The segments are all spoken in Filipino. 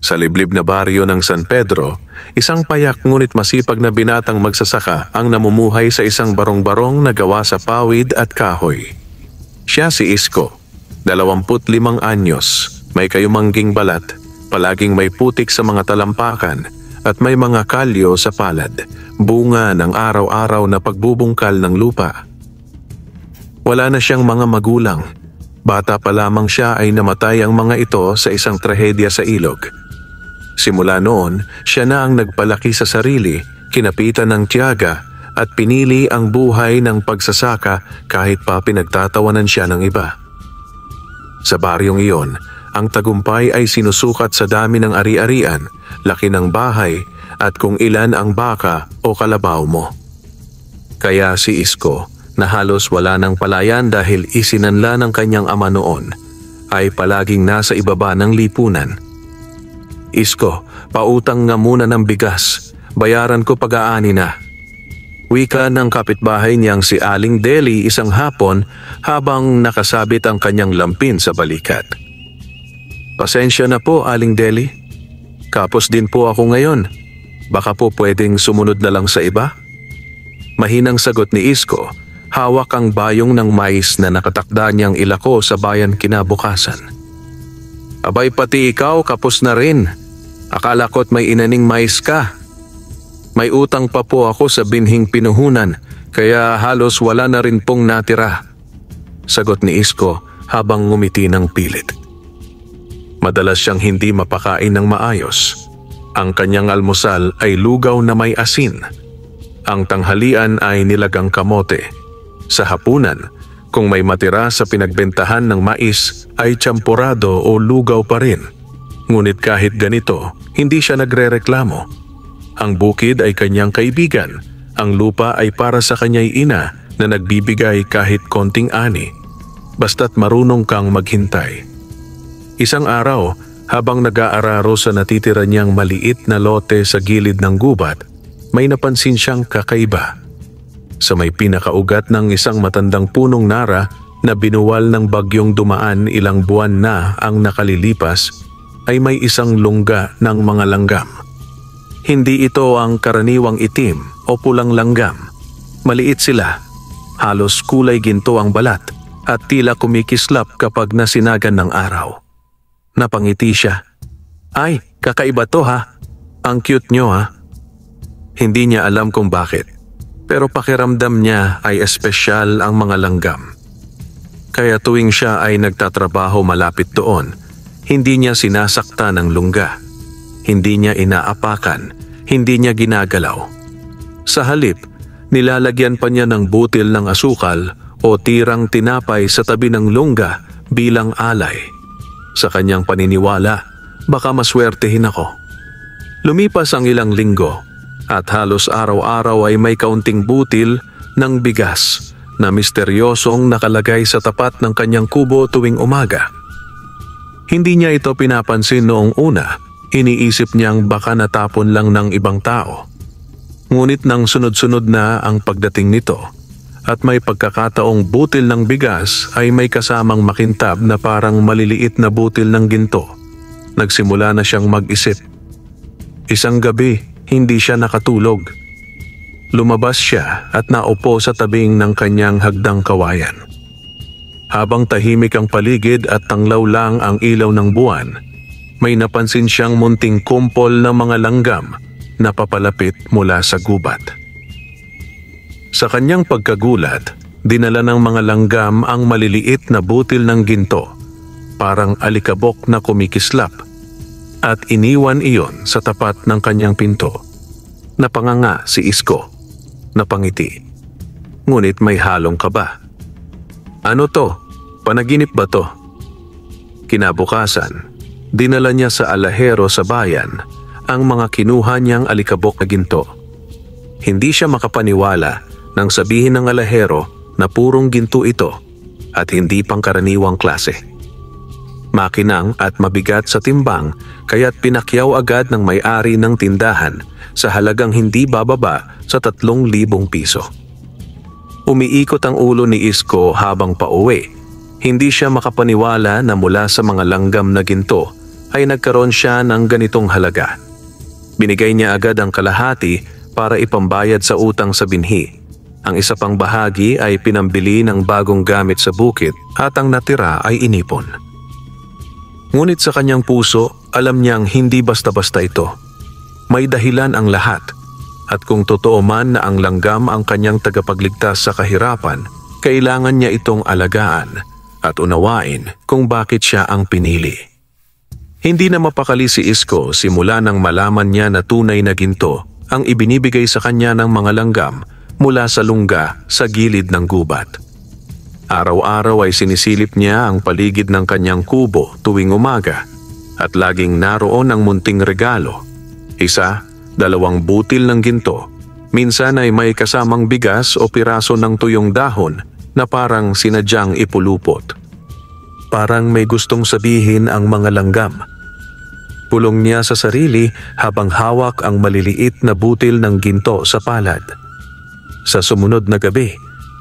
Sa liblib na baryo ng San Pedro, isang payak ngunit masipag na binatang magsasaka ang namumuhay sa isang barong-barong na gawa sa pawid at kahoy. Siya si Isko, 25 anyos, may kayumangging balat, palaging may putik sa mga talampakan at may mga kalyo sa palad, bunga ng araw-araw na pagbubungkal ng lupa. Wala na siyang mga magulang. Bata pa lamang siya ay namatay ang mga ito sa isang trahedya sa ilog. Simula noon, siya na ang nagpalaki sa sarili, kinapitan ng tiyaga at pinili ang buhay ng pagsasaka kahit pa pinagtatawanan siya ng iba. Sa baryong iyon, ang tagumpay ay sinusukat sa dami ng ari-arian, laki ng bahay at kung ilan ang baka o kalabaw mo. Kaya si Isko, na halos wala ng palayan dahil isinanla ng kanyang ama noon, ay palaging nasa ibaba ng lipunan. Isko, pautang nga muna ng bigas, bayaran ko pag-aani na. Wika ng kapitbahay niyang si Aling Deli isang hapon habang nakasabit ang kanyang lampin sa balikat. Pasensya na po, Aling Deli. Kapos din po ako ngayon. Baka po pwedeng sumunod na lang sa iba? Mahinang sagot ni Isko, hawak ang bayong ng mais na nakatakda niyang ilako sa bayan kinabukasan. Abay pati ikaw kapos na rin. Akala ko't may inaning mais ka. May utang pa po ako sa binhing pinuhunan kaya halos wala na rin pong natira. Sagot ni Isko habang ngumiti ng pilit. Madalas siyang hindi mapakain ng maayos. Ang kanyang almusal ay lugaw na may asin. Ang tanghalian ay nilagang kamote. Sa hapunan, kung may matira sa pinagbentahan ng mais ay tsampurado o lugaw pa rin. Ngunit kahit ganito, hindi siya nagrereklamo. Ang bukid ay kanyang kaibigan. Ang lupa ay para sa kanya'y ina na nagbibigay kahit konting ani. Basta't marunong kang maghintay. Isang araw, habang nag-aararo sa natitira niyang maliit na lote sa gilid ng gubat, may napansin siyang kakaiba. Sa may pinakaugat ng isang matandang punong nara na binuwal ng bagyong dumaan ilang buwan na ang nakalilipas, ay may isang lungga ng mga langgam. Hindi ito ang karaniwang itim o pulang langgam. Maliit sila, halos kulay ginto ang balat at tila kumikislap kapag nasinagan ng araw. Napangiti siya. Ay, kakaiba to ha. Ang cute nyo ha. Hindi niya alam kung bakit, pero pakiramdam niya ay espesyal ang mga langgam. Kaya tuwing siya ay nagtatrabaho malapit doon, hindi niya sinasakta ng lungga. Hindi niya inaapakan, hindi niya ginagalaw. Sa halip, nilalagyan pa niya ng butil ng asukal o tirang tinapay sa tabi ng lungga bilang alay. Sa kanyang paniniwala, baka maswertehin ako. Lumipas ang ilang linggo at halos araw-araw ay may kaunting butil ng bigas na misteryosong nakalagay sa tapat ng kanyang kubo tuwing umaga. Hindi niya ito pinapansin noong una, iniisip niyang baka natapon lang ng ibang tao. Ngunit nang sunod-sunod na ang pagdating nito at may pagkakataong butil ng bigas ay may kasamang makintab na parang maliliit na butil ng ginto, nagsimula na siyang mag-isip. Isang gabi, hindi siya nakatulog. Lumabas siya at naupo sa tabing ng kanyang hagdang kawayan. Habang tahimik ang paligid at tanglaw lang ang ilaw ng buwan, may napansin siyang munting kumpol ng mga langgam na papalapit mula sa gubat. Sa kanyang pagkagulat, dinala ng mga langgam ang maliliit na butil ng ginto, parang alikabok na kumikislap, at iniwan iyon sa tapat ng kanyang pinto. Napanganga si Isko, napangiti. Ngunit may halong kaba. Ano to? Panaginip ba to? Kinabukasan, dinala niya sa alahero sa bayan ang mga kinuha niyang alikabok na ginto. Hindi siya makapaniwala nang sabihin ng alahero na purong ginto ito at hindi pangkaraniwang klase. Makinang at mabigat sa timbang kaya't pinakyaw agad ng may-ari ng tindahan sa halagang hindi bababa sa 3,000 piso. Umiikot ang ulo ni Isko habang pauwi. Hindi siya makapaniwala na mula sa mga langgam na ginto ay nagkaroon siya ng ganitong halaga. Binigay niya agad ang kalahati para ipambayad sa utang sa binhi. Ang isa pang bahagi ay pinambili ng bagong gamit sa bukid at ang natira ay inipon. Ngunit sa kanyang puso, alam niyang hindi basta-basta ito. May dahilan ang lahat, at kung totoo man na ang langgam ang kanyang tagapagligtas sa kahirapan, kailangan niya itong alagaan at unawain kung bakit siya ang pinili. Hindi na mapakali si Isko simula nang malaman niya na tunay na ginto ang ibinibigay sa kanya ng mga langgam mula sa lungga sa gilid ng gubat. Araw-araw ay sinisilip niya ang paligid ng kanyang kubo tuwing umaga at laging naroon ang munting regalo. 1, 2 butil ng ginto, minsan ay may kasamang bigas o piraso ng tuyong dahon na parang sinadyang ipulupot. Parang may gustong sabihin ang mga langgam. Pulong niya sa sarili habang hawak ang maliliit na butil ng ginto sa palad. Sa sumunod na gabi,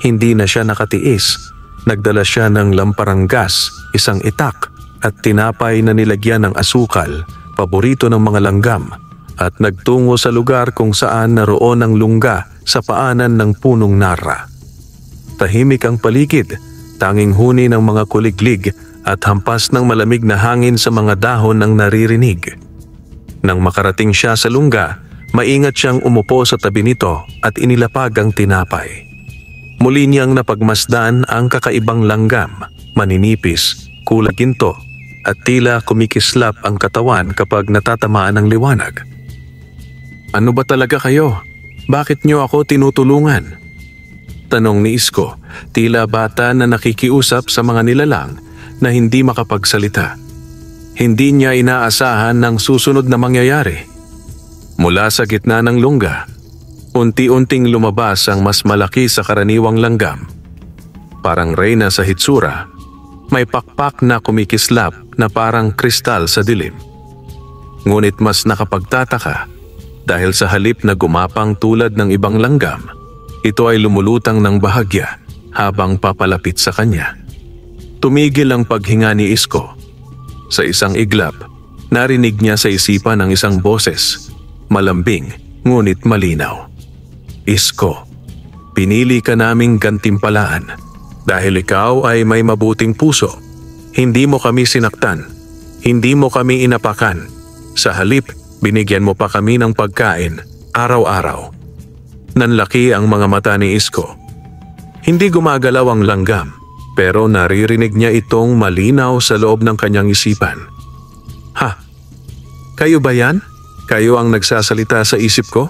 hindi na siya nakatiis. Nagdala siya ng lamparang gas, isang itak at tinapay na nilagyan ng asukal, paborito ng mga langgam, at nagtungo sa lugar kung saan naroon ang lungga sa paanan ng punong narra. Tahimik ang paligid, tanging huni ng mga kuliglig at hampas ng malamig na hangin sa mga dahon ng naririnig. Nang makarating siya sa lungga, maingat siyang umupo sa tabi nito at inilapag ang tinapay. Muli niyang napagmasdan ang kakaibang langgam, maninipis, kulay ginto, at tila kumikislap ang katawan kapag natatamaan ng liwanag. "Ano ba talaga kayo? Bakit niyo ako tinutulungan?" Tanong ni Isko, tila bata na nakikiusap sa mga nilalang na hindi makapagsalita. Hindi niya inaasahan ng susunod na mangyayari. Mula sa gitna ng lungga, unti-unting lumabas ang mas malaki sa karaniwang langgam. Parang reyna sa hitsura, may pakpak na kumikislap na parang kristal sa dilim. Ngunit mas nakapagtataka dahil sa halip na gumapang tulad ng ibang langgam, ito ay lumulutang ng bahagya habang papalapit sa kanya. Tumigil ang paghinga ni Isko. Sa isang iglap, narinig niya sa isipan ang isang boses, malambing ngunit malinaw. "Isko, pinili ka naming gantimpalaan dahil ikaw ay may mabuting puso. Hindi mo kami sinaktan, hindi mo kami inapakan. Sa halip, binigyan mo pa kami ng pagkain araw-araw." Nanlaki ang mga mata ni Isko. Hindi gumagalaw ang langgam, pero naririnig niya itong malinaw sa loob ng kanyang isipan. "Ha? Kayo ba yan? Kayo ang nagsasalita sa isip ko?"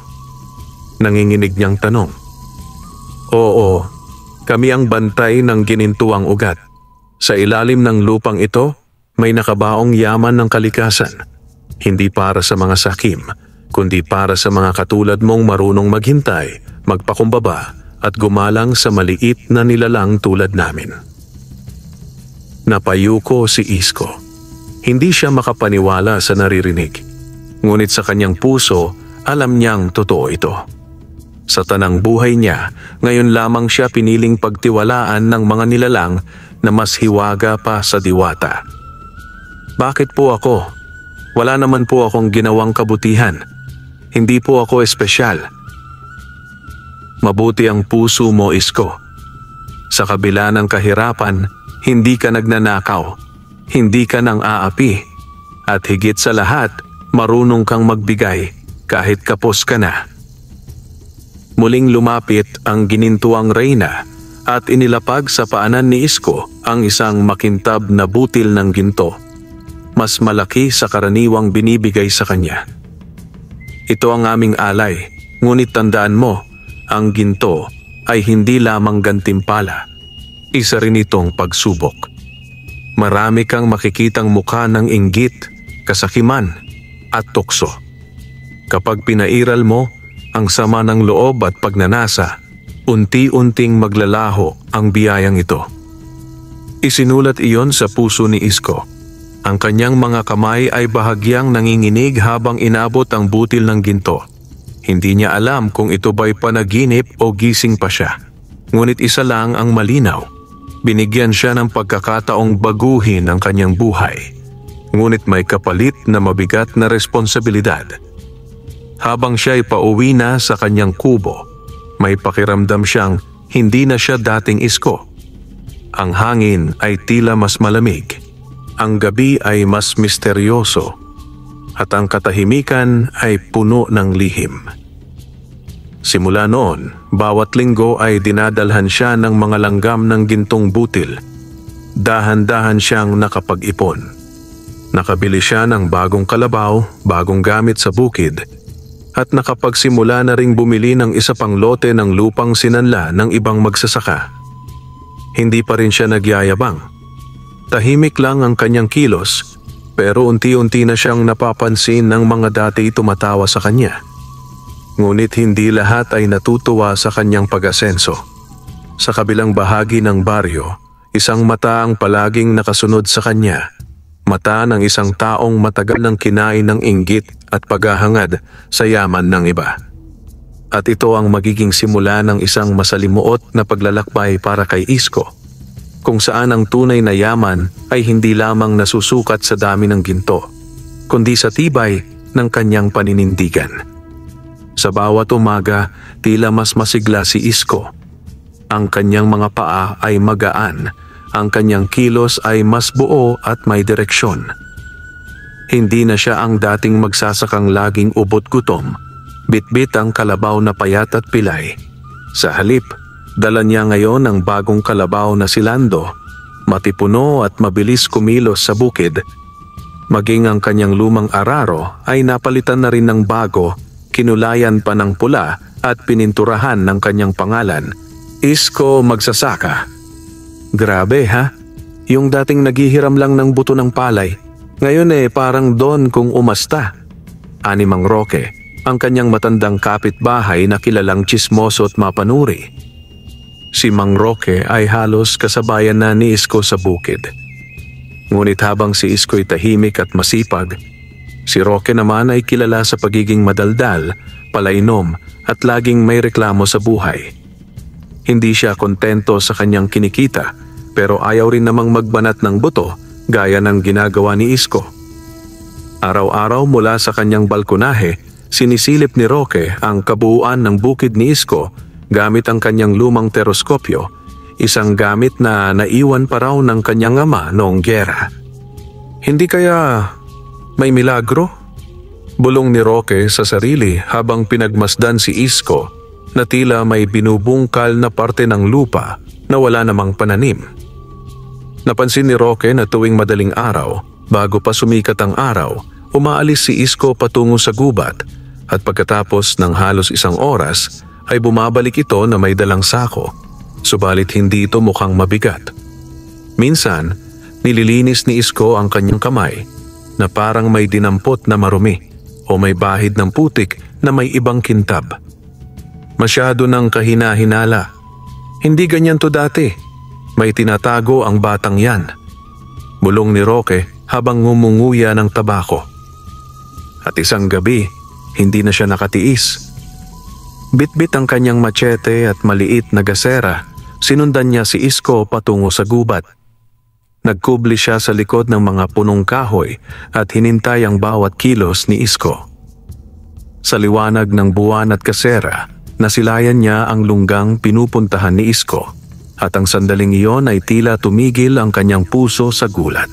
Nanginginig niyang tanong. "Oo, kami ang bantay ng ginintuang ugat. Sa ilalim ng lupang ito, may nakabaong yaman ng kalikasan. Hindi para sa mga sakim, kundi para sa mga katulad mong marunong maghintay, magpakumbaba, at gumalang sa maliit na nilalang tulad namin." Napayuko si Isko. Hindi siya makapaniwala sa naririnig. Ngunit sa kanyang puso, alam niyang totoo ito. Sa tanang buhay niya, ngayon lamang siya piniling pagtiwalaan ng mga nilalang na mas hiwaga pa sa diwata. "Bakit po ako? Wala naman po akong ginawang kabutihan. Hindi po ako espesyal." Mabuti ang puso mo, Isko. Sa kabila ng kahirapan, hindi ka nagnanakaw, hindi ka nang aapi, at higit sa lahat, marunong kang magbigay kahit kapos ka na. Muling lumapit ang ginintuang reyna at inilapag sa paanan ni Isko ang isang makintab na butil ng ginto, mas malaki sa karaniwang binibigay sa kanya. "Ito ang aming alay, ngunit tandaan mo, ang ginto ay hindi lamang gantimpala. Isa rin itong pagsubok. Marami kang makikitang mukha ng inggit, kasakiman, at tukso. Kapag pinairal mo ang sama ng loob at pagnanasa, unti-unting maglalaho ang biyayang ito." Isinulat iyon sa puso ni Isko. Ang kanyang mga kamay ay bahagyang nanginginig habang inabot ang butil ng ginto. Hindi niya alam kung ito ba'y panaginip o gising pa siya. Ngunit isa lang ang malinaw. Binigyan siya ng pagkakataong baguhin ang kanyang buhay. ngunit may kapalit na mabigat na responsibilidad. Habang siya'y pauwi na sa kanyang kubo, may pakiramdam siyang hindi na siya dating Isko. Ang hangin ay tila mas malamig, ang gabi ay mas misteryoso, at ang katahimikan ay puno ng lihim. Simula noon, bawat linggo ay dinadalhan siya ng mga langgam ng gintong butil. Dahan-dahan siyang nakapag-ipon. Nakabili siya ng bagong kalabaw, bagong gamit sa bukid, at nakapagsimula na ring bumili ng isa pang lote ng lupang sinanla ng ibang magsasaka. Hindi pa rin siya nagyayabang. Tahimik lang ang kanyang kilos, pero unti-unti na siyang napapansin ng mga dati tumatawa sa kanya. Ngunit hindi lahat ay natutuwa sa kanyang pag-asenso. Sa kabilang bahagi ng baryo, isang mata ang palaging nakasunod sa kanya. Mata ng isang taong matagal nang kinain ng inggit at paghahangad sa yaman ng iba. At ito ang magiging simula ng isang masalimuot na paglalakbay para kay Isko, kung saan ang tunay na yaman ay hindi lamang nasusukat sa dami ng ginto, kundi sa tibay ng kanyang paninindigan. Sa bawat umaga, tila mas masigla si Isko. Ang kanyang mga paa ay magaan, ang kanyang kilos ay mas buo at may direksyon. Hindi na siya ang dating magsasakang laging ubot gutom, bitbit ang kalabaw na payat at pilay. Sa halip, dala niya ngayon ang bagong kalabaw na si Lando, matipuno at mabilis kumilos sa bukid. Maging ang kanyang lumang araro ay napalitan na rin ng bago, kinulayan pa ng pula at pininturahan ng kanyang pangalan, Isko Magsasaka. Grabe ha, yung dating naghihiram lang ng buto ng palay, ngayon parang Don kung umasta. Ani Mang Roque, ang kanyang matandang kapitbahay na kilalang tsismoso at mapanuri. Si Mang Roque ay halos kasabayan na ni Isko sa bukid. Ngunit habang si Isko'y tahimik at masipag, si Roque naman ay kilala sa pagiging madaldal, palainom at laging may reklamo sa buhay. Hindi siya kontento sa kanyang kinikita, pero ayaw rin namang magbanat ng buto gaya ng ginagawa ni Isko. Araw-araw mula sa kanyang balkonahe, sinisilip ni Roque ang kabuuan ng bukid ni Isko gamit ang kanyang lumang teroskopyo, isang gamit na naiwan pa raw ng kanyang ama noong gyera. Hindi kaya may milagro? Bulong ni Roque sa sarili habang pinagmasdan si Isko na tila may binubungkal na parte ng lupa na wala namang pananim. Napansin ni Roque na tuwing madaling araw, bago pa sumikat ang araw, umaalis si Isko patungo sa gubat at pagkatapos ng halos isang oras ay bumabalik ito na may dalang sako, subalit hindi ito mukhang mabigat. Minsan, nililinis ni Isko ang kanyang kamay na parang may dinampot na marumi o may bahid ng putik na may ibang kintab. Masyado ng kahina-hinala. Hindi ganyan to dati. May tinatago ang batang yan. Bulong ni Roque habang ngumunguya ng tabako. At isang gabi, hindi na siya nakatiis. Bitbit ang kanyang machete at maliit na gasera, sinundan niya si Isko patungo sa gubat. Nagkubli siya sa likod ng mga punong kahoy at hinintay ang bawat kilos ni Isko. Sa liwanag ng buwan at kasera, nasilayan niya ang lunggang pinupuntahan ni Isko. At ang sandaling iyon ay tila tumigil ang kanyang puso sa gulat.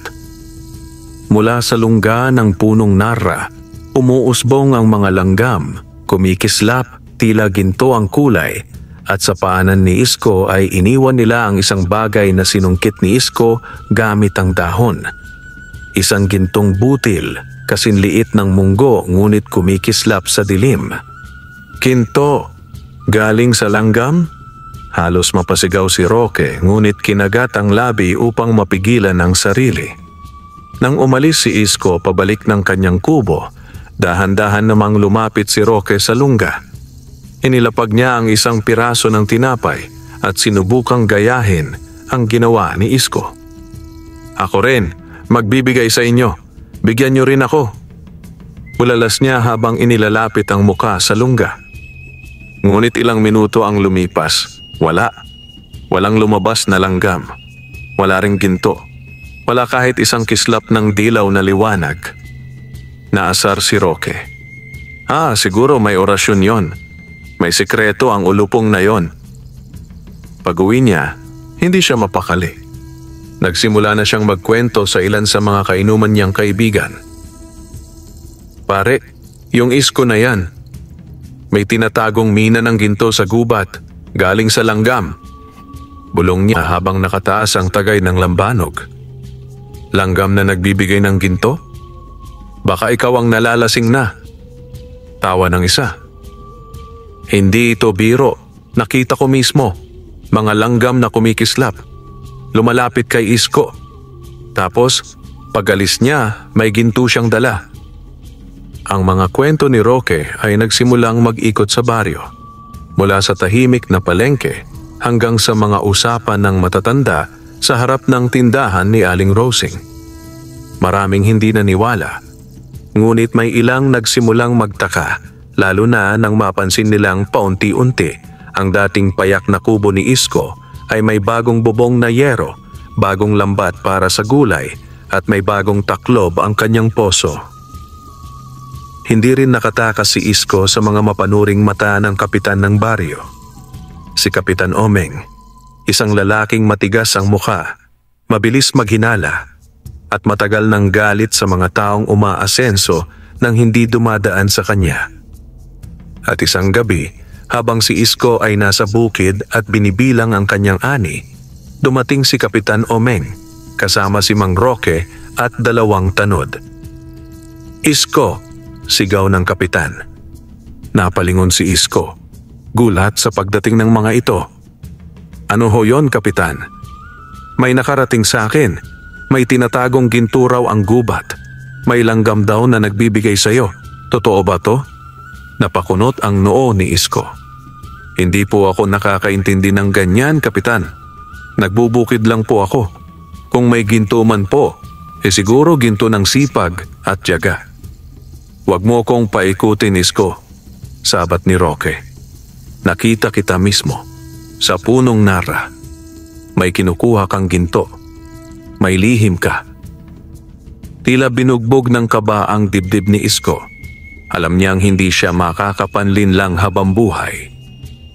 Mula sa lungga ng punong narra, umuusbong ang mga langgam, kumikislap, tila ginto ang kulay, at sa paanan ni Isko ay iniwan nila ang isang bagay na sinungkit ni Isko gamit ang dahon. Isang gintong butil, kasinliit ng munggo ngunit kumikislap sa dilim. Ginto, galing sa langgam? Halos mapasigaw si Roque ngunit kinagat ang labi upang mapigilan ang sarili. Nang umalis si Isko pabalik ng kanyang kubo, dahan-dahan namang lumapit si Roque sa lungga. Inilapag niya ang isang piraso ng tinapay at sinubukang gayahin ang ginawa ni Isko. Ako rin, magbibigay sa inyo. Bigyan niyo rin ako. Bulalas niya habang inilalapit ang muka sa lungga. Ngunit ilang minuto ang lumipas. Walang lumabas na langgam. Wala ring ginto. Wala kahit isang kislap ng dilaw na liwanag. Naasar si Roque. Siguro may orasyon yon. May sikreto ang ulupong na yon. Pag-uwi niya, hindi siya mapakali. Nagsimula na siyang magkwento sa ilan sa mga kainuman niyang kaibigan. Pare, yung isko na yan. May tinatagong mina ng ginto sa gubat, galing sa langgam. Bulong niya habang nakataas ang tagay ng lambanog. Langgam na nagbibigay ng ginto? Baka ikaw ang nalalasing na. Tawa ng isa. Hindi ito biro. Nakita ko mismo. Mga langgam na kumikislap. Lumalapit kay Isko. Tapos, pag-alis niya, may ginto siyang dala. Ang mga kwento ni Roque ay nagsimulang mag-ikot sa baryo. Mula sa tahimik na palengke hanggang sa mga usapan ng matatanda sa harap ng tindahan ni Aling Rosing. Maraming hindi naniwala. Ngunit may ilang nagsimulang magtaka, lalo na nang mapansin nilang paunti-unti ang dating payak na kubo ni Isko ay may bagong bubong na yero, bagong lambat para sa gulay at may bagong taklob ang kanyang poso. Hindi rin nakatakas si Isko sa mga mapanuring mata ng kapitan ng baryo. Si Kapitan Omeng, isang lalaking matigas ang mukha, mabilis maghinala at matagal ng galit sa mga taong umaasenso nang hindi dumadaan sa kanya. At isang gabi, habang si Isko ay nasa bukid at binibilang ang kanyang ani, dumating si Kapitan Omeng kasama si Mang Roque at 2 tanod. Isko, sigaw ng kapitan. Napalingon si Isko, gulat sa pagdating ng mga ito. Ano ho yon, kapitan? May nakarating sa akin. May tinatagong ginto raw ang gubat. May langgam daw na nagbibigay sa'yo. Totoo ba to? Napakunot ang noo ni Isko. Hindi po ako nakakaintindi ng ganyan, kapitan. Nagbubukid lang po ako. Kung may ginto man po, siguro ginto ng sipag at tiyaga. Huwag mo kong paikutin, Isko, sabat ni Roque. Nakita kita mismo, sa punong nara. May kinukuha kang ginto. May lihim ka. Tila binugbog ng kaba ang dibdib ni Isko. Alam niyang hindi siya makakapanlin lang habang buhay.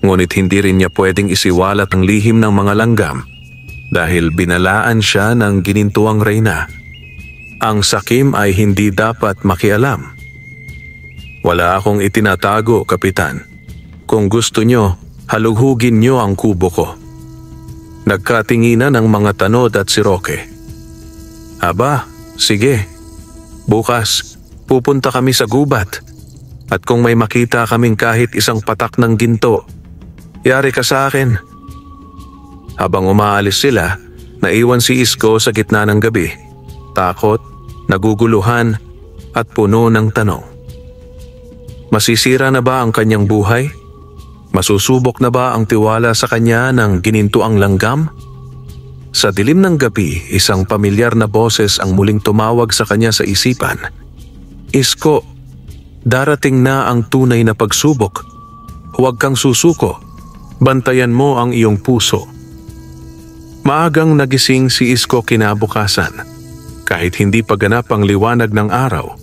Ngunit hindi rin niya pwedeng isiwalat ang lihim ng mga langgam dahil binalaan siya ng ginintuang reyna. Ang sakim ay hindi dapat makialam. Wala akong itinatago, kapitan. Kung gusto nyo, halughugin nyo ang kubo ko. Nagkatinginan ang mga tanod at si Roque. Aba, sige. Bukas, pupunta kami sa gubat. At kung may makita kaming kahit isang patak ng ginto, yari ka sa akin. Habang umaalis sila, naiwan si Isko sa gitna ng gabi. Takot, naguguluhan, at puno ng tanong. Masisira na ba ang kanyang buhay? Masusubok na ba ang tiwala sa kanya ng ginintuang langgam? Sa dilim ng gabi, isang pamilyar na boses ang muling tumawag sa kanya sa isipan. Isko, darating na ang tunay na pagsubok. Huwag kang susuko. Bantayan mo ang iyong puso. Maagang nagising si Isko kinabukasan. Kahit hindi pa ganap ang liwanag ng araw.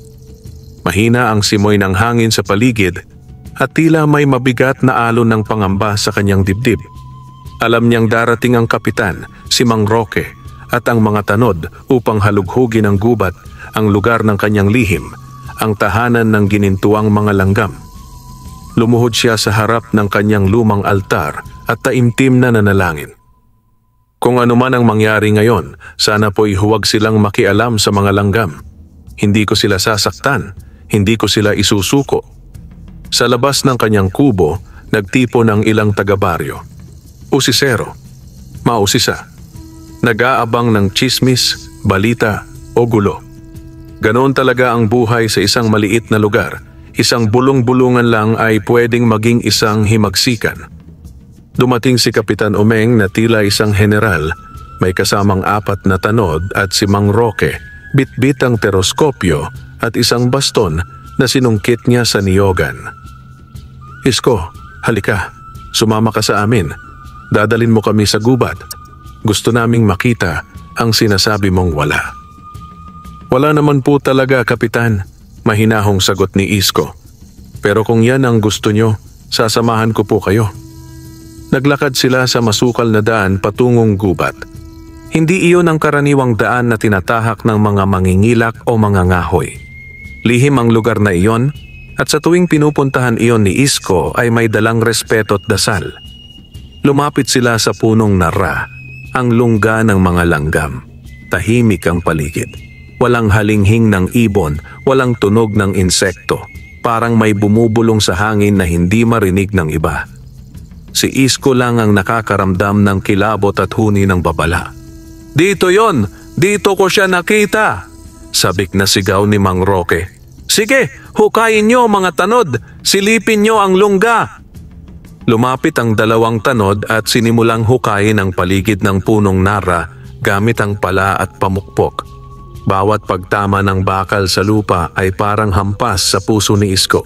Mahina ang simoy ng hangin sa paligid at tila may mabigat na alon ng pangamba sa kanyang dibdib. Alam niyang darating ang kapitan, si Mang Roque, at ang mga tanod upang halughugin ng gubat ang lugar ng kanyang lihim, ang tahanan ng ginintuang mga langgam. Lumuhod siya sa harap ng kanyang lumang altar at taimtim na nanalangin. Kung ano man ang mangyari ngayon, sana po'y huwag silang makialam sa mga langgam. Hindi ko sila sasaktan, hindi ko sila isusuko. Sa labas ng kanyang kubo, nagtipo ng ilang taga-baryo. Usisero, mausisa, nag-aabang ng tsismis, balita o gulo. Ganoon talaga ang buhay sa isang maliit na lugar. Isang bulong-bulungan lang ay pwedeng maging isang himagsikan. Dumating si Kapitan Omeng na tila isang general, may kasamang 4 na tanod at si Mang Roque, bitbit ang teroskopyo at isang baston na sinungkit niya sa niyogan. Isko, halika, sumama ka sa amin. Dadalin mo kami sa gubat. Gusto naming makita ang sinasabi mong wala. Wala naman po talaga, Kapitan, mahinahong sagot ni Isko. Pero kung yan ang gusto nyo, sasamahan ko po kayo. Naglakad sila sa masukal na daan patungong gubat. Hindi iyon ang karaniwang daan na tinatahak ng mga mangingilak o mga ngahoy. Lihim ang lugar na iyon at sa tuwing pinupuntahan iyon ni Isko ay may dalang respeto at dasal. Lumapit sila sa punong nara, ang lungga ng mga langgam. Tahimik ang paligid. Walang halinghing ng ibon, walang tunog ng insekto. Parang may bumubulong sa hangin na hindi marinig ng iba. Si Isko lang ang nakakaramdam ng kilabot at huni ng babala. "Dito yon! Dito ko siya nakita!" Sabik na sigaw ni Mang Roque. "Sige, hukayin nyo mga tanod! Silipin nyo ang lungga!" Lumapit ang dalawang tanod at sinimulang hukayin ang paligid ng punong nara gamit ang pala at pamukpok. Bawat pagtama ng bakal sa lupa ay parang hampas sa puso ni Isko.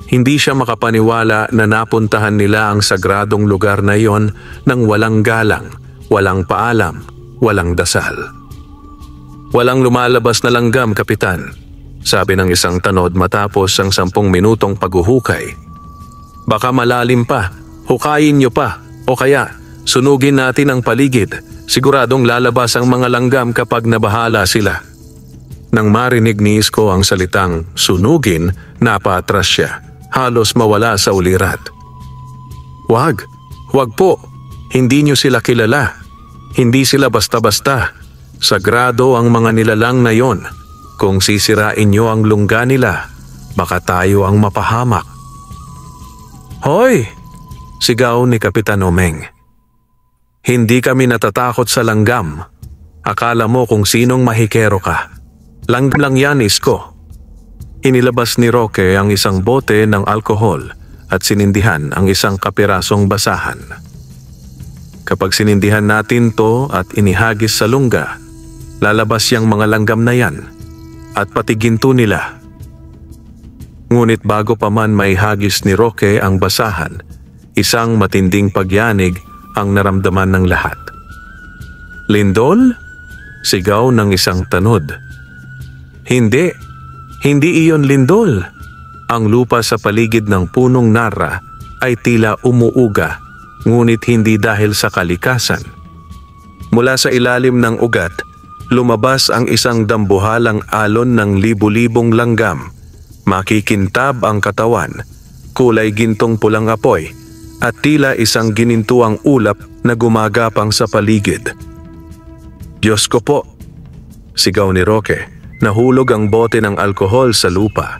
Hindi siya makapaniwala na napuntahan nila ang sagradong lugar na iyon nang walang galang, walang paalam, walang dasal. "Walang lumalabas na langgam, Kapitan," sabi ng isang tanod matapos ang 10 minutong paghuhukay. "Baka malalim pa, hukayin niyo pa, o kaya sunugin natin ang paligid. Siguradong lalabas ang mga langgam kapag nabahala sila." Nang marinig ni Isko ang salitang sunugin, napaatras siya. Halos mawala sa ulirat. Wag po. Hindi niyo sila kilala. Hindi sila basta-basta. Sagrado ang mga nilalang na yon. Kung sisirain niyo ang lungga nila, baka tayo ang mapahamak." "Hoy!" sigaw ni Kapitan Omeng. "Hindi kami natatakot sa langgam. Akala mo kung sinong mahikero ka. Langgam lang yan, Isko." Inilabas ni Roque ang isang bote ng alkohol at sinindihan ang isang kapirasong basahan. "Kapag sinindihan natin to at inihagis sa lungga, lalabas yang mga langgam na yan at pati ginto nila." Ngunit bago pa man maihagis ni Roque ang basahan, isang matinding pagyanig ang naramdaman ng lahat. "Lindol?" sigaw ng isang tanod. Hindi iyon lindol. Ang lupa sa paligid ng punong nara ay tila umuuga, ngunit hindi dahil sa kalikasan. Mula sa ilalim ng ugat, lumabas ang isang dambuhalang alon ng libu-libong langgam. Makikintab ang katawan, kulay gintong pulang apoy, at tila isang ginintuang ulap na gumagapang sa paligid. "Diyos ko po!" sigaw ni Roque. Nahulog ang bote ng alkohol sa lupa.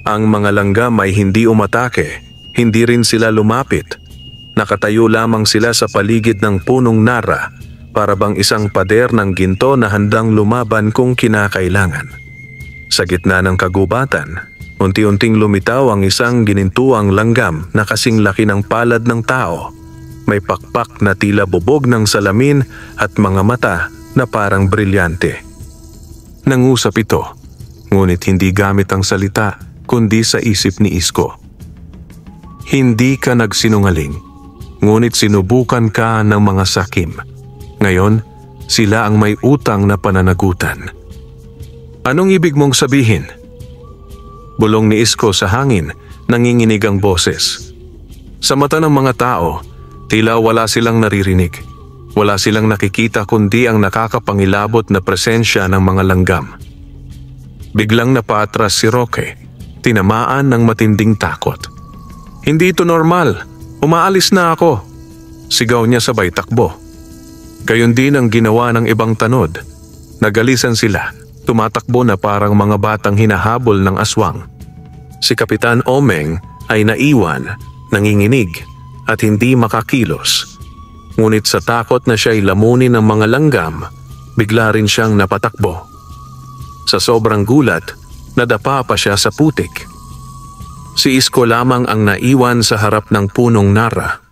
Ang mga langgam ay hindi umatake, hindi rin sila lumapit. Nakatayo lamang sila sa paligid ng punong nara, para bang isang pader ng ginto na handang lumaban kung kinakailangan. Sa gitna ng kagubatan, unti-unting lumitaw ang isang ginintuang langgam na kasing laki ng palad ng tao. May pakpak na tila bubog ng salamin at mga mata na parang brilyante. Nangusap ito, ngunit hindi gamit ang salita kundi sa isip ni Isko. Hindi ka nagsinungaling, ngunit sinubukan ka ng mga sakim. Ngayon, sila ang may utang na pananagutan. "Anong ibig mong sabihin?" Bulong ni Isko sa hangin, nanginginig ang boses. Sa mata ng mga tao, tila wala silang naririnig. Wala silang nakikita kundi ang nakakapangilabot na presensya ng mga langgam. Biglang napaatras si Roque, tinamaan ng matinding takot. "Hindi ito normal. Umaalis na ako!" sigaw niya sabay takbo. Gayon din ang ginawa ng ibang tanod. Nagalisan sila, tumatakbo na parang mga batang hinahabol ng aswang. Si Kapitan Omeng ay naiwan, nanginginig at hindi makakilos. Ngunit sa takot na siya'y lamunin ng mga langgam, bigla rin siyang napatakbo. Sa sobrang gulat, nadapa pa siya sa putik. Si Isko lamang ang naiwan sa harap ng punong nara.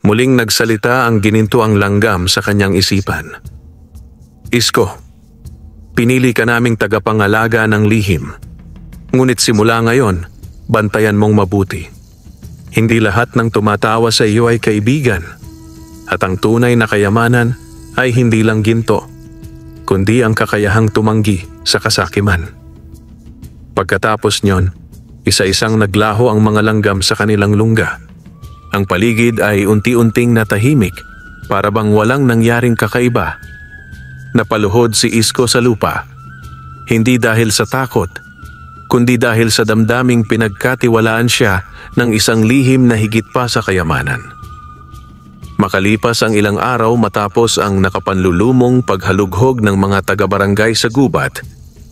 Muling nagsalita ang ginintuang langgam sa kanyang isipan. "Isko, pinili ka naming tagapangalaga ng lihim. Ngunit simula ngayon, bantayan mong mabuti. Hindi lahat ng tumatawa sa iyo ay kaibigan. At ang tunay na kayamanan ay hindi lang ginto, kundi ang kakayahang tumanggi sa kasakiman. Pagkatapos nyon, isa-isang naglaho ang mga langgam sa kanilang lungga. Ang paligid ay unti-unting natahimik, para bang walang nangyaring kakaiba. Napaluhod si Isko sa lupa, hindi dahil sa takot, kundi dahil sa damdaming pinagkatiwalaan siya ng isang lihim na higit pa sa kayamanan. Makalipas ang ilang araw matapos ang nakapanlulumong paghalughog ng mga taga-barangay sa gubat,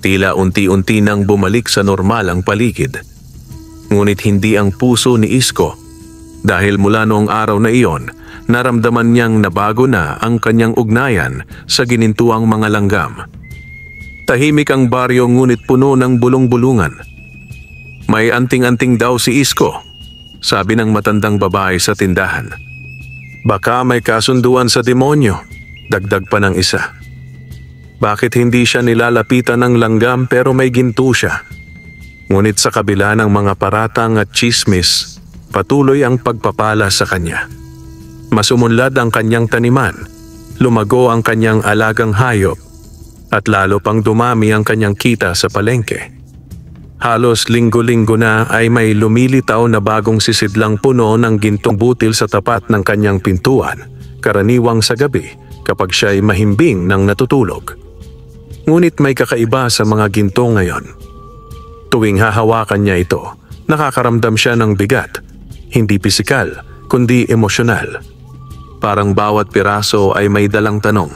tila unti-unti nang bumalik sa normal ang paligid. Ngunit hindi ang puso ni Isko, dahil mula noong araw na iyon, naramdaman niyang nabago na ang kanyang ugnayan sa ginintuang mga langgam. Tahimik ang baryo ngunit puno ng bulong-bulungan. May anting-anting daw si Isko, sabi ng matandang babae sa tindahan. Baka may kasunduan sa demonyo, dagdag pa ng isa. Bakit hindi siya nilalapitan ng langgam pero may ginto siya? Ngunit sa kabila ng mga paratang at tsismis, patuloy ang pagpapala sa kanya. Masumunlad ang kanyang taniman, lumago ang kanyang alagang hayop, at lalo pang dumami ang kanyang kita sa palengke. Halos linggo-linggo na ay may lumilitaw na bagong sisidlang puno ng gintong butil sa tapat ng kanyang pintuan, karaniwang sa gabi kapag siya ay mahimbing ng natutulog. Ngunit may kakaiba sa mga ginto ngayon. Tuwing hahawakan niya ito, nakakaramdam siya ng bigat, hindi pisikal, kundi emosyonal. Parang bawat piraso ay may dalang tanong.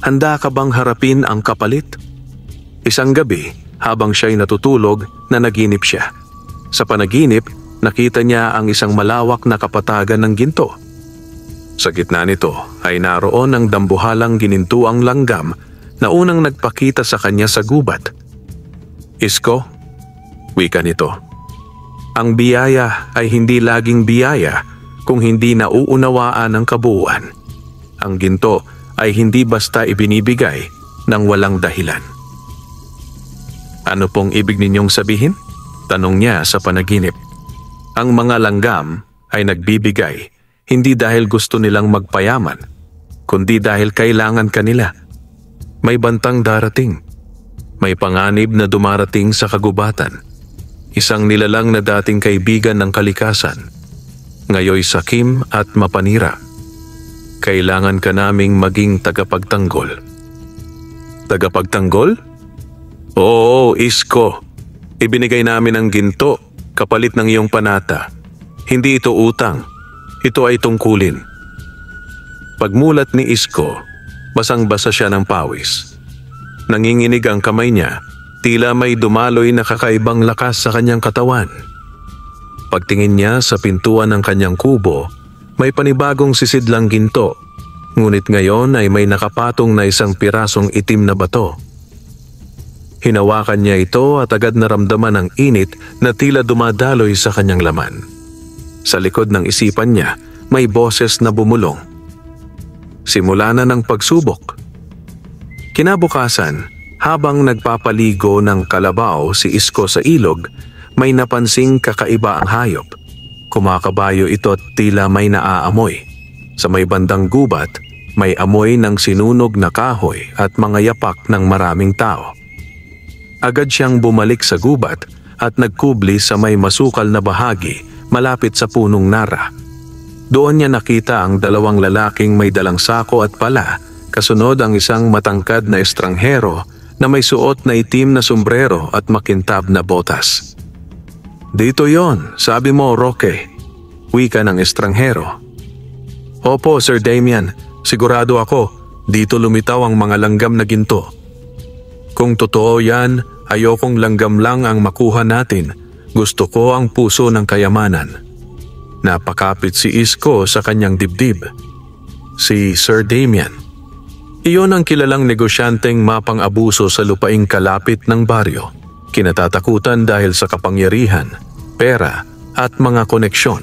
Handa ka bang harapin ang kapalit? Isang gabi, habang siya'y natutulog, na naginip siya. Sa panaginip, nakita niya ang isang malawak na kapatagan ng ginto. Sa gitna nito ay naroon ang dambuhalang ginintuang langgam na unang nagpakita sa kanya sa gubat. Isko, wika nito. Ang biyaya ay hindi laging biyaya kung hindi nauunawaan ang kabuuan. Ang ginto ay hindi basta ibinibigay ng walang dahilan. Ano pong ibig ninyong sabihin? Tanong niya sa panaginip. Ang mga langgam ay nagbibigay hindi dahil gusto nilang magpayaman, kundi dahil kailangan kanila. May bantang darating. May panganib na dumarating sa kagubatan. Isang nilalang na dating kaibigan ng kalikasan, ngayoy sakim at mapanira. Kailangan ka naming maging tagapagtanggol. Tagapagtanggol? Oo, Isko. Ibinigay namin ang ginto kapalit ng iyong panata. Hindi ito utang. Ito ay tungkulin. Pagmulat ni Isko, basang-basa siya ng pawis. Nanginginig ang kamay niya, tila may dumaloy na kakaibang lakas sa kanyang katawan. Pagtingin niya sa pintuan ng kanyang kubo, may panibagong sisidlang ginto, ngunit ngayon ay may nakapatong na isang pirasong itim na bato. Hinawakan niya ito at agad naramdaman ang init na tila dumadaloy sa kanyang laman. Sa likod ng isipan niya, may boses na bumulong. Simula na ng pagsubok. Kinabukasan, habang nagpapaligo ng kalabaw si Isko sa ilog, may napansing kakaiba ang hayop. Kumakabayo ito at tila may naaamoy. Sa may bandang gubat, may amoy ng sinunog na kahoy at mga yapak ng maraming tao. Agad siyang bumalik sa gubat at nagkubli sa may masukal na bahagi malapit sa punong nara. Doon niya nakita ang dalawang lalaking may dalang sako at pala, kasunod ang isang matangkad na estranghero na may suot na itim na sombrero at makintab na botas. Dito yon, sabi mo, Roque, wika ng estranghero. Opo, Sir Damian, sigurado ako, dito lumitaw ang mga langgam na ginto. Kung totoo yan, ayokong langgam lang ang makuha natin. Gusto ko ang puso ng kayamanan. Napakapit si Isko sa kanyang dibdib. Si Sir Damian. Iyon ang kilalang negosyanteng mapang-abuso sa lupaing kalapit ng baryo. Kinatatakutan dahil sa kapangyarihan, pera at mga koneksyon.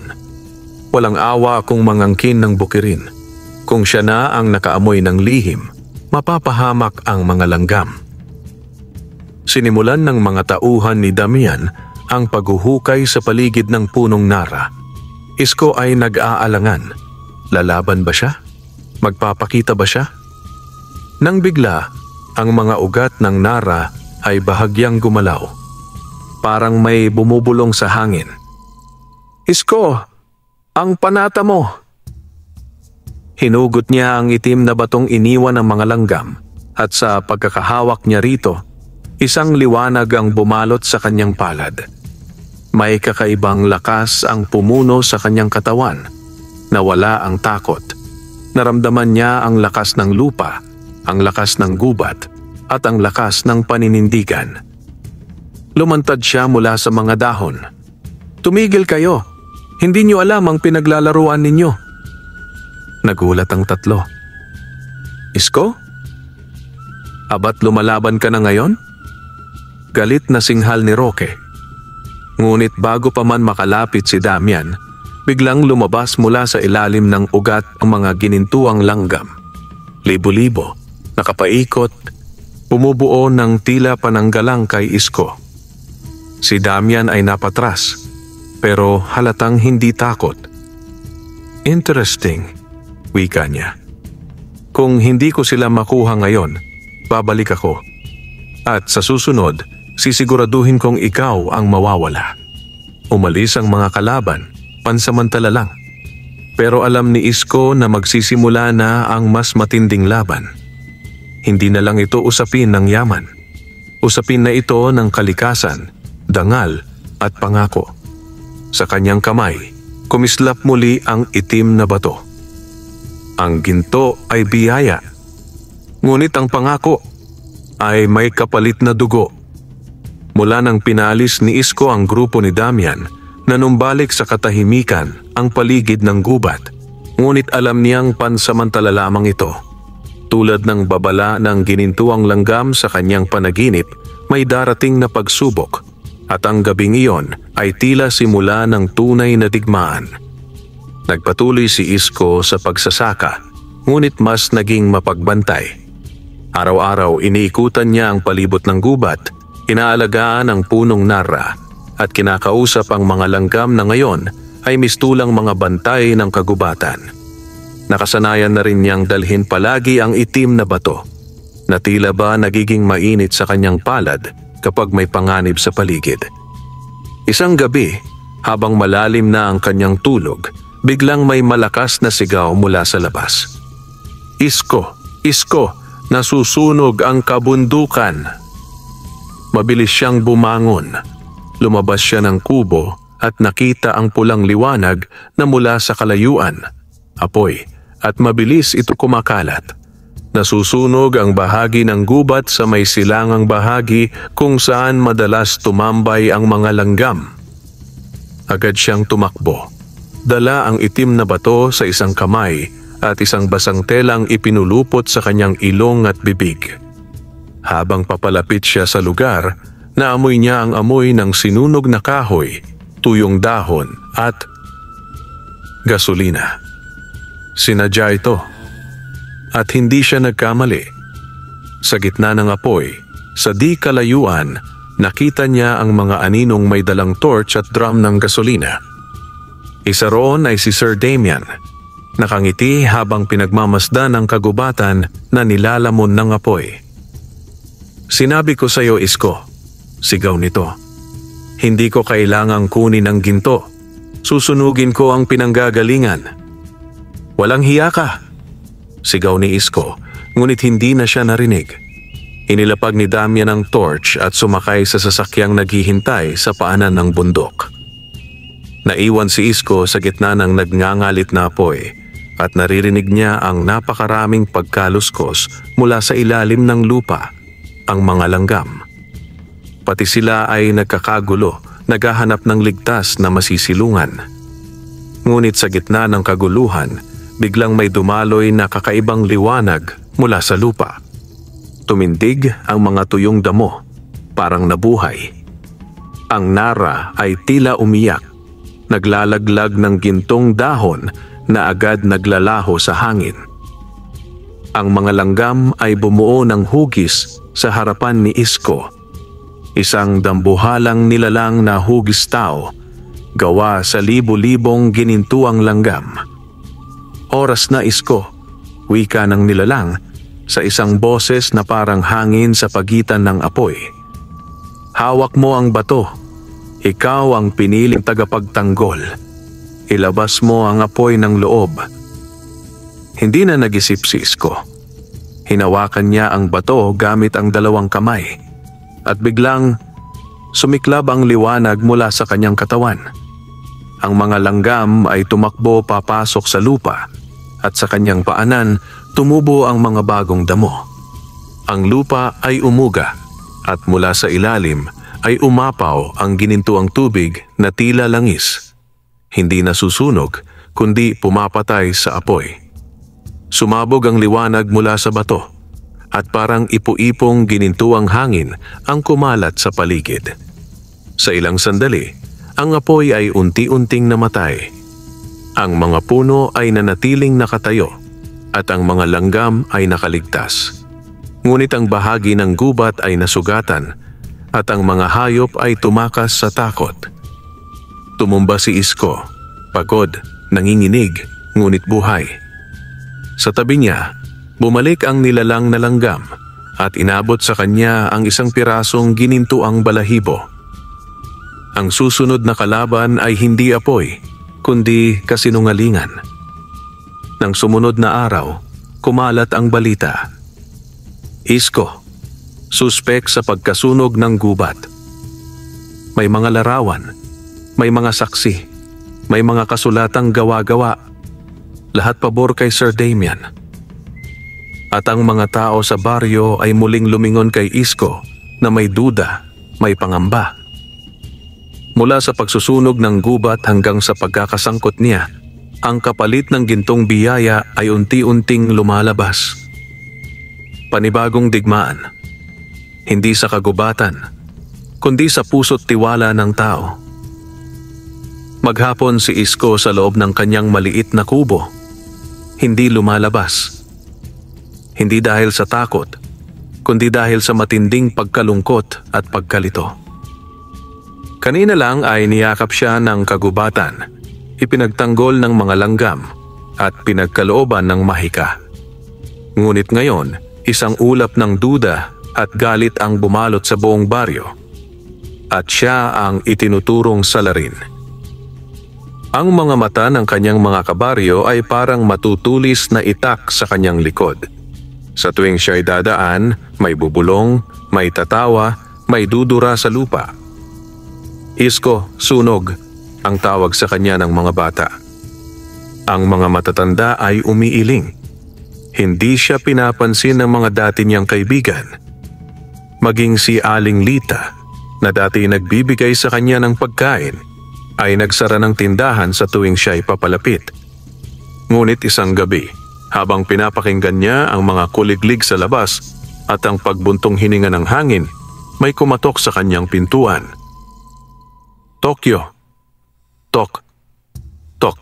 Walang awa kung mangangkin ng bukirin. Kung siya na ang nakaamoy ng lihim, mapapahamak ang mga langgam. Sinimulan ng mga tauhan ni Damian ang paghuhukay sa paligid ng punong nara. Isko ay nag-aalangan. Lalaban ba siya? Magpapakita ba siya? Nang bigla, ang mga ugat ng Nara ay bahagyang gumalaw. Parang may bumubulong sa hangin. "Isko, ang panata mo!" Hinugot niya ang itim na batong iniwan ng mga langgam at sa pagkakahawak niya rito, isang liwanag ang bumalot sa kanyang palad. May kakaibang lakas ang pumuno sa kanyang katawan. Nawala ang takot. Naramdaman niya ang lakas ng lupa, ang lakas ng gubat, at ang lakas ng paninindigan. Lumantad siya mula sa mga dahon. "Tumigil kayo! Hindi niyo alam ang pinaglalaruan ninyo." Nagulat ang tatlo. "Isko? Abat lumalaban ka na ngayon?" Galit na singhal ni Roque. Ngunit bago pa man makalapit si Damian, biglang lumabas mula sa ilalim ng ugat ang mga ginintuang langgam. Libo-libo, nakapaikot, bumubuo ng tila pananggalang kay Isko. Si Damian ay napatras, pero halatang hindi takot. "Interesting," wika niya. "Kung hindi ko sila makuha ngayon, babalik ako. At sa susunod, sisiguraduhin kong ikaw ang mawawala." Umalis ang mga kalaban, pansamantala lang. Pero alam ni Isko na magsisimula na ang mas matinding laban. Hindi na lang ito usapin ng yaman. Usapin na ito ng kalikasan, dangal at pangako. Sa kanyang kamay, kumislap muli ang itim na bato. Ang ginto ay biyaya. Ngunit ang pangako ay may kapalit na dugo. Mula nang pinalis ni Isko ang grupo ni Damian, nanumbalik sa katahimikan ang paligid ng gubat. Ngunit alam niyang pansamantala lamang ito. Tulad ng babala ng ginintuang langgam sa kanyang panaginip, may darating na pagsubok. At ang gabing iyon ay tila simula ng tunay na digmaan. Nagpatuloy si Isko sa pagsasaka, ngunit mas naging mapagbantay. Araw-araw iniikutan niya ang palibot ng gubat, inaalagaan ang punong Nara, at kinakausap ang mga langgam na ngayon ay mistulang mga bantay ng kagubatan. Nakasanayan na rin niyang dalhin palagi ang itim na bato, na tila ba nagiging mainit sa kanyang palad kapag may panganib sa paligid. Isang gabi, habang malalim na ang kanyang tulog, biglang may malakas na sigaw mula sa labas. "Isko! Isko! Nasusunog ang kabundukan!" Mabilis siyang bumangon. Lumabas siya ng kubo at nakita ang pulang liwanag na mula sa kalayuan. Apoy, at mabilis ito kumakalat. Nasusunog ang bahagi ng gubat sa may silangang bahagi kung saan madalas tumambay ang mga langgam. Agad siyang tumakbo. Dala ang itim na bato sa isang kamay at isang basang telang ipinulupot sa kanyang ilong at bibig. Habang papalapit siya sa lugar, naamoy niya ang amoy ng sinunog na kahoy, tuyong dahon at gasolina. Sinadya ito. At hindi siya nagkamali. Sa gitna ng apoy, sa di kalayuan, nakita niya ang mga aninong may dalang torch at drum ng gasolina. Isa roon ay si Sir Damian. Nakangiti habang pinagmamasdan ng kagubatan na nilalamon ng apoy. "Sinabi ko sa iyo, Isko," sigaw nito. "Hindi ko kailangang kunin ang ginto. Susunugin ko ang pinanggagalingan." "Walang hiya ka," sigaw ni Isko, ngunit hindi na siya narinig. Inilapag ni Damian ang torch at sumakay sa sasakyang naghihintay sa paanan ng bundok. Naiwan si Isko sa gitna ng nagngangalit na apoy at naririnig niya ang napakaraming pagkaluskos mula sa ilalim ng lupa, ang mga langgam. Pati sila ay nagkakagulo, naghahanap ng ligtas na masisilungan. Ngunit sa gitna ng kaguluhan, biglang may dumaloy na kakaibang liwanag mula sa lupa. Tumindig ang mga tuyong damo, parang nabuhay. Ang Nara ay tila umiyak, naglalaglag ng gintong dahon na agad naglalaho sa hangin. Ang mga langgam ay bumuo ng hugis sa harapan ni Isko. Isang dambuhalang nilalang na hugis tao, gawa sa libo-libong ginintuang langgam. "Oras na, Isko," wika ng nilalang, sa isang boses na parang hangin sa pagitan ng apoy. Hawak mo ang bato. Ikaw ang piniling tagapagtanggol. Ilabas mo ang apoy ng loob. Hindi na nag-isip si Isko. Hinawakan niya ang bato gamit ang dalawang kamay. At biglang sumiklab ang liwanag mula sa kanyang katawan. Ang mga langgam ay tumakbo papasok sa lupa at sa kanyang paanan tumubo ang mga bagong damo. Ang lupa ay umuga at mula sa ilalim ay umapaw ang ginintuang tubig na tila langis. Hindi nasusunog kundi pumapatay sa apoy. Sumabog ang liwanag mula sa bato at parang ipu-ipong ginintuang hangin ang kumalat sa paligid. Sa ilang sandali, ang apoy ay unti-unting namatay. Ang mga puno ay nanatiling nakatayo at ang mga langgam ay nakaligtas. Ngunit ang bahagi ng gubat ay nasugatan at ang mga hayop ay tumakas sa takot. Tumumba si Isko, pagod, nanginginig, ngunit buhay. Sa tabi niya, bumalik ang nilalang na langgam at inabot sa kanya ang isang pirasong ginintuang balahibo. Ang susunod na kalaban ay hindi apoy, kundi kasinungalingan. Nang sumunod na araw, kumalat ang balita. Isko, suspek sa pagkasunog ng gubat. May mga larawan, may mga saksi, may mga kasulatang gawa-gawa. Lahat pabor kay Sir Damian. At ang mga tao sa baryo ay muling lumingon kay Isko na may duda, may pangamba. Mula sa pagsusunog ng gubat hanggang sa pagkakasangkot niya, ang kapalit ng gintong biyaya ay unti-unting lumalabas. Panibagong digmaan, hindi sa kagubatan, kundi sa puso't tiwala ng tao. Maghapon si Isko sa loob ng kanyang maliit na kubo, hindi lumalabas. Hindi dahil sa takot, kundi dahil sa matinding pagkalungkot at pagkalito. Kanina lang ay niyakap siya ng kagubatan, ipinagtanggol ng mga langgam at pinagkalooban ng mahika. Ngunit ngayon, isang ulap ng duda at galit ang bumalot sa buong baryo at siya ang itinuturong salarin. Ang mga mata ng kanyang mga kabaryo ay parang matutulis na itak sa kanyang likod. Sa tuwing siya'y dadaan, may bubulong, may tatawa, may dudura sa lupa. Isko, sunog, ang tawag sa kanya ng mga bata. Ang mga matatanda ay umiiling. Hindi siya pinapansin ng mga dati niyang kaibigan. Maging si Aling Lita, na dati nagbibigay sa kanya ng pagkain, ay nagsara ng tindahan sa tuwing siya'y papalapit. Ngunit isang gabi, habang pinapakinggan niya ang mga kuliglig sa labas at ang pagbuntong hininga ng hangin, may kumatok sa kanyang pintuan. Tokyo. Tok. Tok.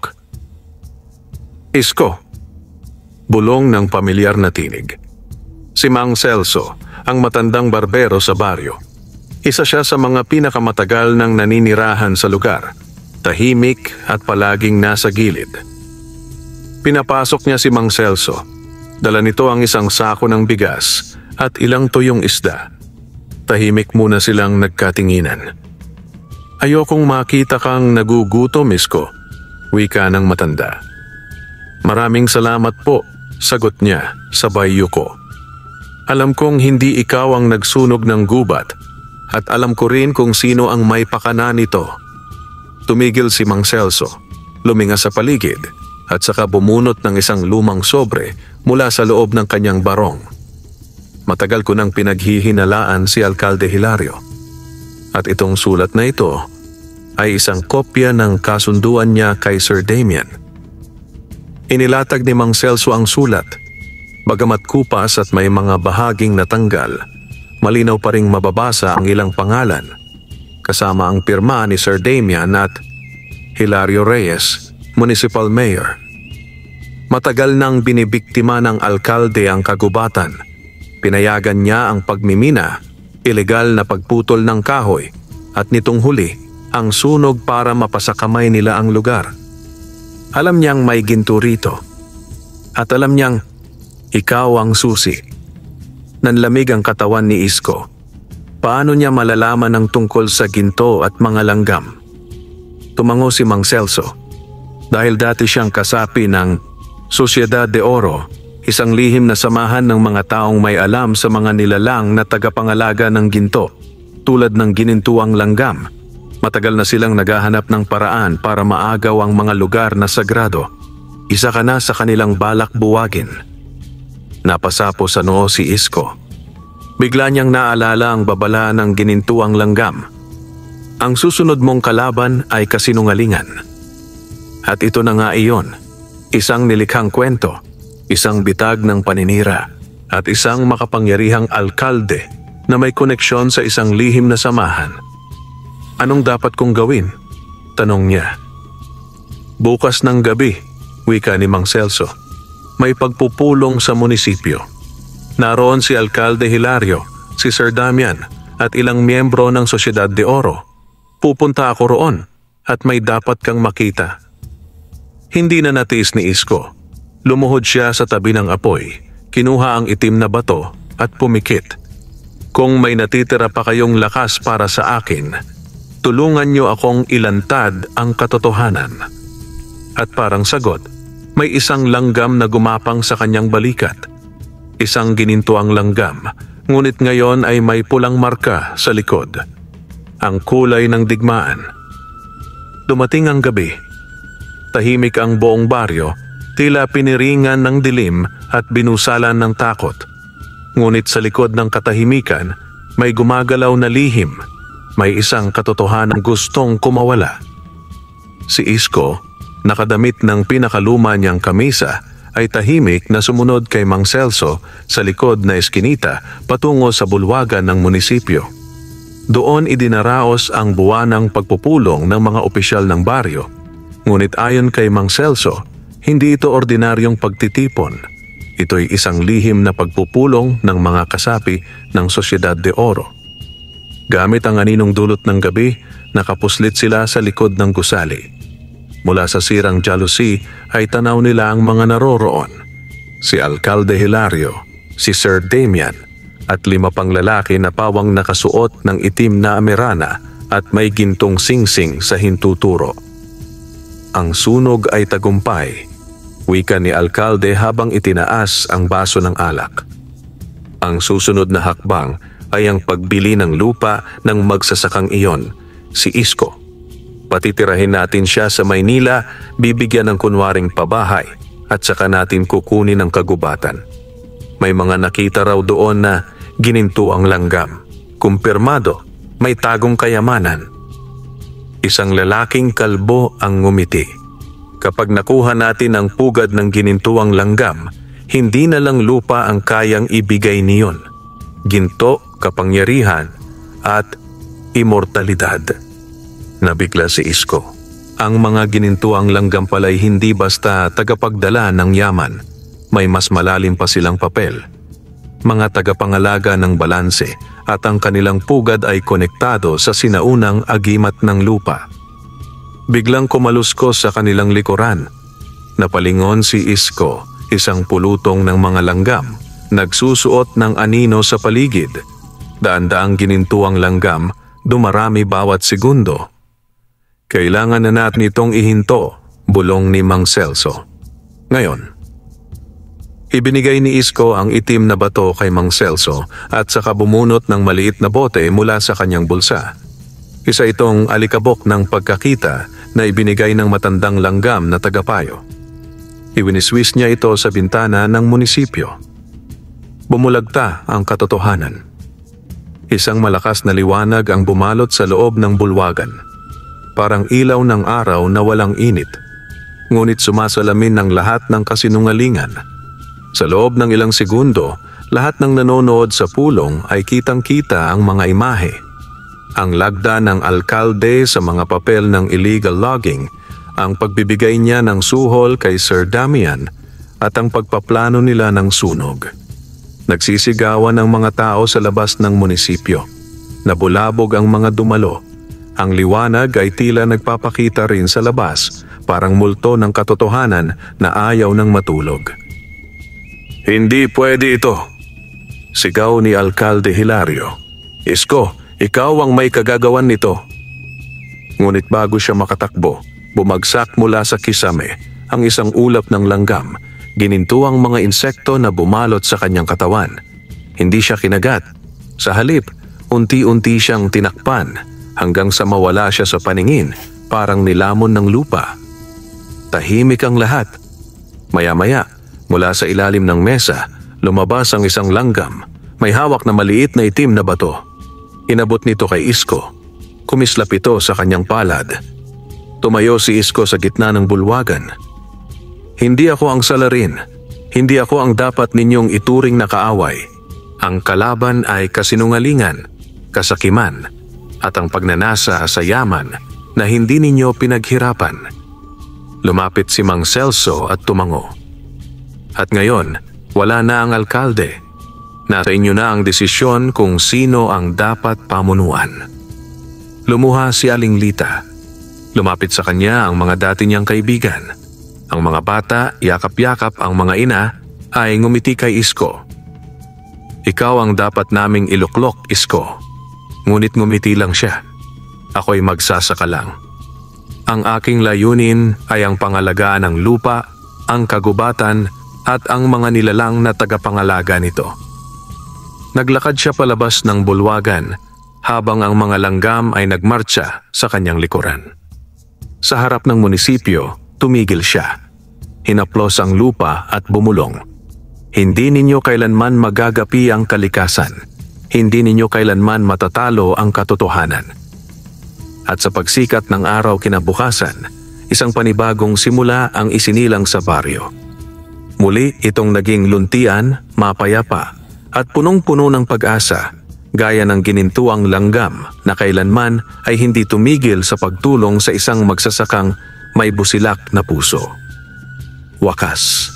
Isko. Bulong ng pamilyar na tinig. Si Mang Celso, ang matandang barbero sa baryo. Isa siya sa mga pinakamatagal ng naninirahan sa lugar. Tahimik at palaging nasa gilid. Pinapasok niya si Mang Celso. Dala nito ang isang sako ng bigas at ilang tuyong isda. Tahimik muna silang nagkatinginan. Ayokong makita kang nagugutom, Isko, wika ng matanda. Maraming salamat po, sagot niya, sabay yuko. Alam kong hindi ikaw ang nagsunog ng gubat at alam ko rin kung sino ang may pakana nito. Tumigil si Mang Celso, luminga sa paligid at saka bumunot ng isang lumang sobre mula sa loob ng kanyang barong. Matagal ko nang pinaghihinalaan si Alkalde Hilario. At itong sulat na ito ay isang kopya ng kasunduan niya kay Sir Damian. Inilatag ni Mang Celso ang sulat. Bagamat kupas at may mga bahaging natanggal, malinaw pa ring mababasa ang ilang pangalan, kasama ang pirma ni Sir Damian at Hilario Reyes, Municipal Mayor. Matagal nang binibiktima ng alkalde ang kagubatan. Pinayagan niya ang pagmimina, ilegal na pagputol ng kahoy, at nitong huli, ang sunog para mapasakamay nila ang lugar. Alam niyang may ginto rito. At alam niyang ikaw ang susi. nanlamig ang katawan ni Isko. Paano niya malalaman ang tungkol sa ginto at mga langgam? Tumango si Mang Celso. Dahil dati siyang kasapi ng Sociedad de Oro, isang lihim na samahan ng mga taong may alam sa mga nilalang na tagapangalaga ng ginto, tulad ng ginintuang langgam. Matagal na silang naghahanap ng paraan para maagaw ang mga lugar na sagrado. Isa ka na sa kanilang balak buwagin. Napasapo sa noo si Isko. Bigla niyang naalala ang babala ng ginintuang langgam. Ang susunod mong kalaban ay kasinungalingan. At ito na nga iyon, isang nilikhang kwento, isang bitag ng paninira, at isang makapangyarihang alkalde na may koneksyon sa isang lihim na samahan. Anong dapat kong gawin? Tanong niya. Bukas ng gabi, wika ni Mang Celso, may pagpupulong sa munisipyo. Naroon si Alkalde Hilario, si Sir Damian at ilang miyembro ng Sociedad de Oro. Pupunta ako roon at may dapat kang makita. Hindi na natiis ni Isko. Lumuhod siya sa tabi ng apoy, kinuha ang itim na bato at pumikit. Kung may natitira pa kayong lakas para sa akin, tulungan niyo akong ilantad ang katotohanan. At parang sagot, may isang langgam na gumapang sa kanyang balikat. Isang ginintuang langgam, ngunit ngayon ay may pulang marka sa likod. Ang kulay ng digmaan. Dumating ang gabi. Tahimik ang buong baryo, tila piniringan ng dilim at binusalan ng takot. Ngunit sa likod ng katahimikan, may gumagalaw na lihim. May isang katotohanan gustong kumawala. Si Isko, nakadamit ng pinakaluma niyang kamisa, ay tahimik na sumunod kay Mang Celso sa likod na eskinita patungo sa bulwagan ng munisipyo. Doon idinaraos ang buwanang pagpupulong ng mga opisyal ng baryo. Ngunit ayon kay Mang Celso, hindi ito ordinaryong pagtitipon. Ito'y isang lihim na pagpupulong ng mga kasapi ng Sociedad de Oro. Gamit ang aninong dulot ng gabi, nakapuslit sila sa likod ng gusali. Mula sa sirang jalousie ay tanaw nila ang mga naroroon. Si Alkalde Hilario, si Sir Damian, at 5 pang lalaki na pawang nakasuot ng itim na amerana at may gintong singsing sa hintuturo. Ang sunog ay tagumpay, wika ni Alkalde habang itinaas ang baso ng alak. Ang susunod na hakbang ay ang pagbili ng lupa ng magsasakang iyon, si Isko. Patitirahin natin siya sa Maynila, bibigyan ng kunwaring pabahay at saka natin kukunin ang kagubatan. May mga nakita raw doon na ginintuang langgam. Kumpirmado, may tagong kayamanan. Isang lalaking kalbo ang ngumiti. Kapag nakuha natin ang pugad ng ginintuang langgam, hindi na lang lupa ang kayang ibigay niyon. Ginto, kapangyarihan, at immortalidad. Nabigla si Isko. Ang mga ginintuang langgam pala'y hindi basta tagapagdala ng yaman. May mas malalim pa silang papel. Mga tagapangalaga ng balanse at ang kanilang pugad ay konektado sa sinaunang agimat ng lupa. Biglang kumaluskos sa kanilang likuran. Napalingon si Isko, isang pulutong ng mga langgam, nagsusuot ng anino sa paligid. Daan-daang ginintuang langgam, dumarami bawat segundo. Kailangan na natin itong ihinto, bulong ni Mang Celso. Ngayon, ibinigay ni Isko ang itim na bato kay Mang Celso at saka bumunot ng maliit na bote mula sa kanyang bulsa. Isa itong alikabok ng pagkakita na ibinigay ng matandang langgam na tagapayo. Iwiniswis niya ito sa bintana ng munisipyo. Bumulagta ang katotohanan. Isang malakas na liwanag ang bumalot sa loob ng bulwagan. Parang ilaw ng araw na walang init. Ngunit sumasalamin ng lahat ng kasinungalingan. Sa loob ng ilang segundo, lahat ng nanonood sa pulong ay kitang-kita ang mga imahe. Ang lagda ng alkalde sa mga papel ng illegal logging, ang pagbibigay niya ng suhol kay Sir Damian, at ang pagpaplano nila ng sunog. Nagsisigawan ang mga tao sa labas ng munisipyo. Nabulabog ang mga dumalo. Ang liwanag ay tila nagpapakita rin sa labas, parang multo ng katotohanan na ayaw ng matulog. Hindi pwede ito. Sigaw ni Alkalde Hilario. Isko, ikaw ang may kagagawan nito. Ngunit bago siya makatakbo, bumagsak mula sa kisame ang isang ulap ng langgam. Gininto ang mga insekto na bumalot sa kanyang katawan. Hindi siya kinagat. Sa halip, unti-unti siyang tinakpan hanggang sa mawala siya sa paningin, parang nilamon ng lupa. Tahimik ang lahat. Maya-maya, mula sa ilalim ng mesa, lumabas ang isang langgam. May hawak na maliit na itim na bato. Inabot nito kay Isko. Kumislap ito sa kanyang palad. Tumayo si Isko sa gitna ng bulwagan. Hindi ako ang salarin. Hindi ako ang dapat ninyong ituring na kaaway. Ang kalaban ay kasinungalingan, kasakiman, at ang pagnanasa sa yaman na hindi ninyo pinaghirapan. Lumapit si Mang Celso at tumango. At ngayon, wala na ang alkalde. Nasa inyo na ang desisyon kung sino ang dapat pamunuan. Lumuha si Aling Lita. Lumapit sa kanya ang mga dati niyang kaibigan. Ang mga bata, yakap-yakap ang mga ina, ay ngumiti kay Isko. Ikaw ang dapat naming iluklok, Isko. Ngunit ngumiti lang siya. Ako'y magsasaka lang. Ang aking layunin ay ang pangalagaan ng lupa, ang kagubatan, at ang mga nilalang na tagapangalaga nito. Naglakad siya palabas ng bulwagan habang ang mga langgam ay nagmartsa sa kanyang likuran. Sa harap ng munisipyo, tumigil siya. Hinaplos ang lupa at bumulong. Hindi ninyo kailanman magagapi ang kalikasan. Hindi ninyo kailanman matatalo ang katotohanan. At sa pagsikat ng araw kinabukasan, isang panibagong simula ang isinilang sa baryo. Muli itong naging luntian, mapayapa, at punong-puno ng pag-asa, gaya ng ginintuang langgam na kailanman ay hindi tumigil sa pagtulong sa isang magsasakang may busilak na puso. Wakas.